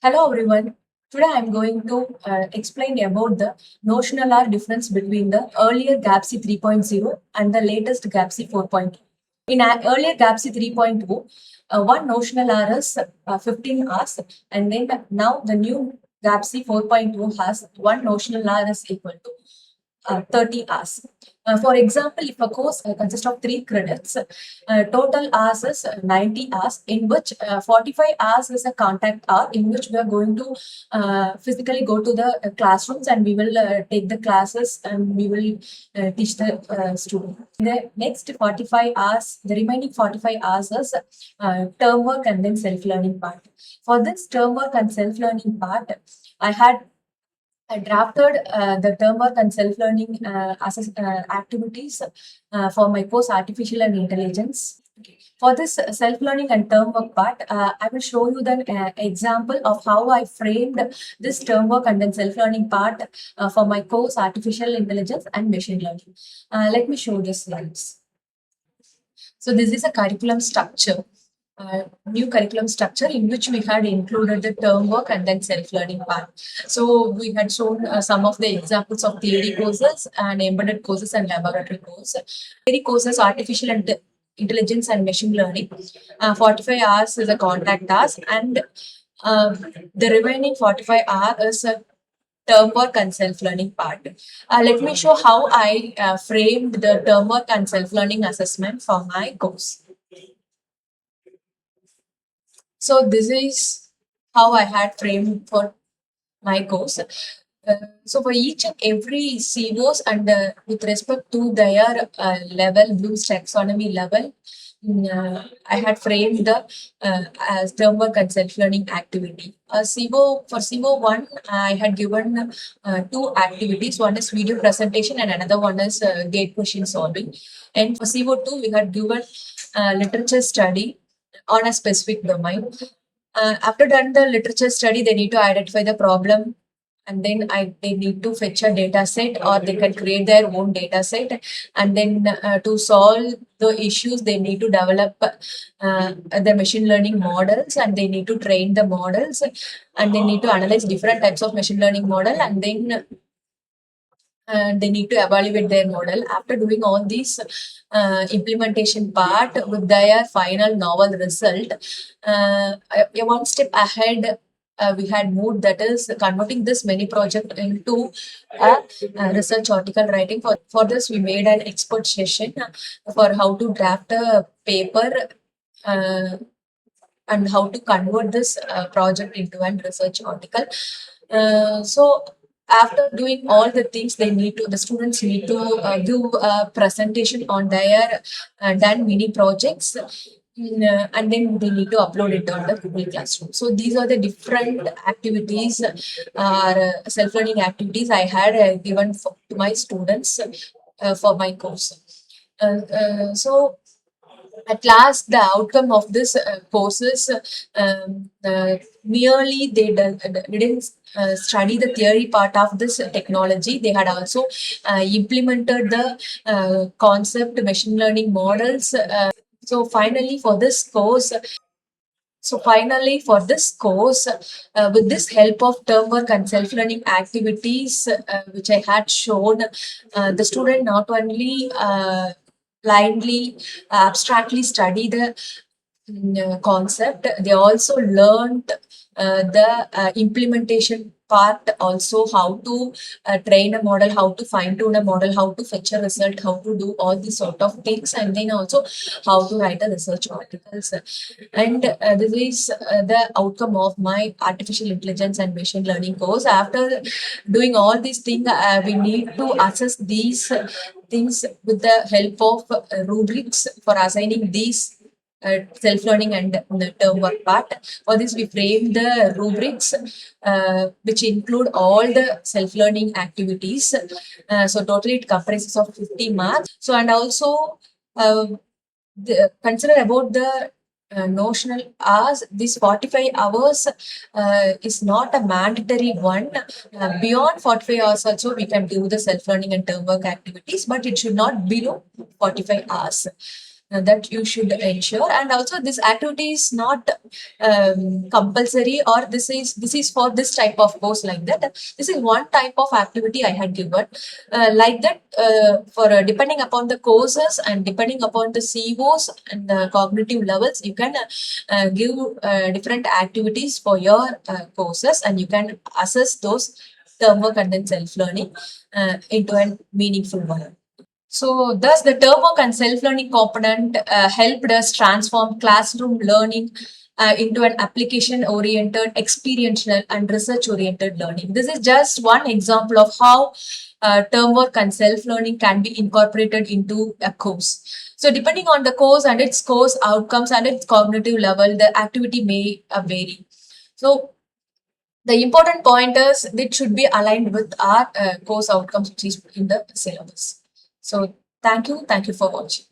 Hello everyone. Today I am going to explain about the notional R difference between the earlier GAPC 3.0 and the latest GAPC 4.0. In earlier GAPC 3.0, one notional R is 15 hours, and then now the new GAPC 4.0 has one notional R is equal to 30 hours. For example, if a course consists of 3 credits, total hours is 90 hours, in which 45 hours is a contact hour, in which we are going to physically go to the classrooms and we will take the classes and we will teach the student. The next 45 hours, the remaining 45 hours is term work and then self-learning part. For this term work and self-learning part, I drafted the term work and self-learning activities for my course Artificial and Intelligence. For this self-learning and term work part, I will show you the example of how I framed this term work and then self-learning part for my course Artificial Intelligence and Machine Learning. Let me show the slides. So this is a curriculum structure. New curriculum structure in which we had included the term work and then self-learning part. So we had shown some of the examples of theory courses and embedded courses and laboratory courses. Theory courses, artificial intelligence and machine learning. 45 hours is a contact task, and the remaining 45 hours is a term work and self-learning part. Let me show how I framed the term work and self-learning assessment for my course. So this is how I had framed for my course. So for each and every COs and with respect to their level, Bloom's taxonomy level, I had framed the as term work and self-learning activity. For CO1, I had given 2 activities. One is video presentation and another one is gate question solving. And for CO2, we had given literature study on a specific domain. After done the literature study, they need to identify the problem, and then they need to fetch a data set, or they can create their own data set, and then to solve the issues they need to develop the machine learning models, and they need to train the models, and they need to analyze different types of machine learning model, and then they need to evaluate their model. After doing all these implementation part with their final novel result, one step ahead we had moved, that is converting this mini project into a research article writing. For this, we made an expert session for how to draft a paper and how to convert this project into a research article. So after doing all the things, the students need to give a presentation on their done mini projects, and then they need to upload it on the Google Classroom. So these are the different activities, self-learning activities I had given to my students for my course. So at last, the outcome of this courses, merely they didn't study the theory part of this technology. They had also implemented the concept machine learning models. So finally, for this course, with this help of term work and self-learning activities, which I had shown, the student not only blindly, abstractly study the concept, they also learned the implementation part, also how to train a model, how to fine tune a model, how to fetch a result, how to do all these sort of things, and then also how to write a research articles. And this is the outcome of my artificial intelligence and machine learning course. After doing all these things, we need to assess these things with the help of rubrics for assigning these self-learning and the term work part. For this, we frame the rubrics, which include all the self-learning activities. So totally it comprises of 50 marks. So, and also consider about the notional hours. This 45 hours is not a mandatory one. Beyond 45 hours also we can do the self-learning and term work activities, but it should not below 45 hours. that you should ensure. And also this activity is not compulsory, or this is for this type of course, like that. This is one type of activity I had given, like that. For depending upon the courses and depending upon the COs and the cognitive levels, you can give different activities for your courses, and you can assess those term work and then self-learning into a meaningful one. So, thus the term work and self-learning component helped us transform classroom learning into an application-oriented, experiential, and research-oriented learning. This is just one example of how term work and self-learning can be incorporated into a course. So, depending on the course and its course outcomes and its cognitive level, the activity may vary. So, the important point is it should be aligned with our course outcomes, which is in the syllabus. So thank you for watching.